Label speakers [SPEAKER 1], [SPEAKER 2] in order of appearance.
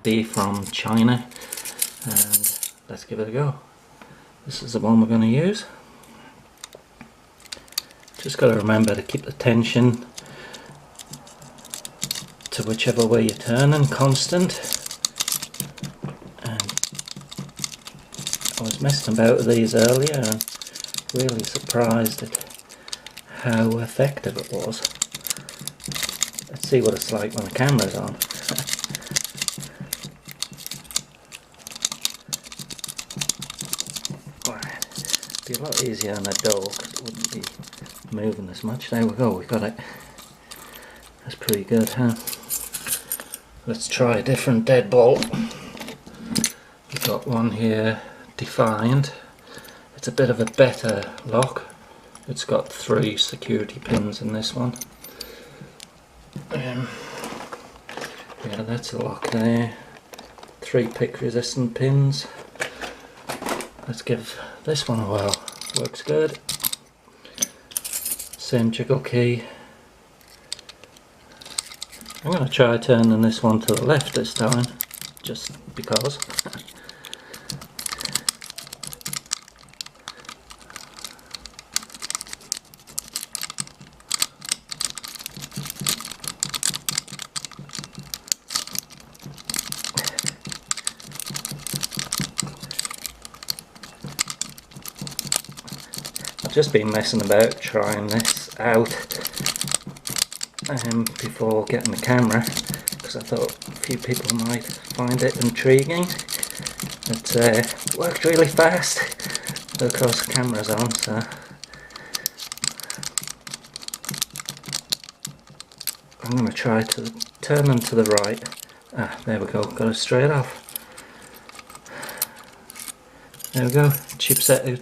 [SPEAKER 1] 50 from China, and let's give it a go. This is the one we're going to use. Just got to remember to keep the tension to whichever way you're turning constant. And I was messing about with these earlier and really surprised at how effective it was. Let's see what it's like when the camera's on. Right. It'd be a lot easier on a dog because it wouldn't be moving as much. There we go, we got it. That's pretty good, huh? Let's try a different deadbolt. We've got one here, Defiant. It's a bit of a better lock. It's got 3 security pins in this one. Yeah, that's a lock there. 3 pick resistant pins. Let's give this one a whirl. Works good. Same jiggle key. I'm going to try turning this one to the left this time, just because. I've just been messing about trying this out before getting the camera, because I thought a few people might find it intriguing. It worked really fast, but of course the camera's on, so I'm going to try to turn them to the right. There we go, got it straight off. There we go, chipset out.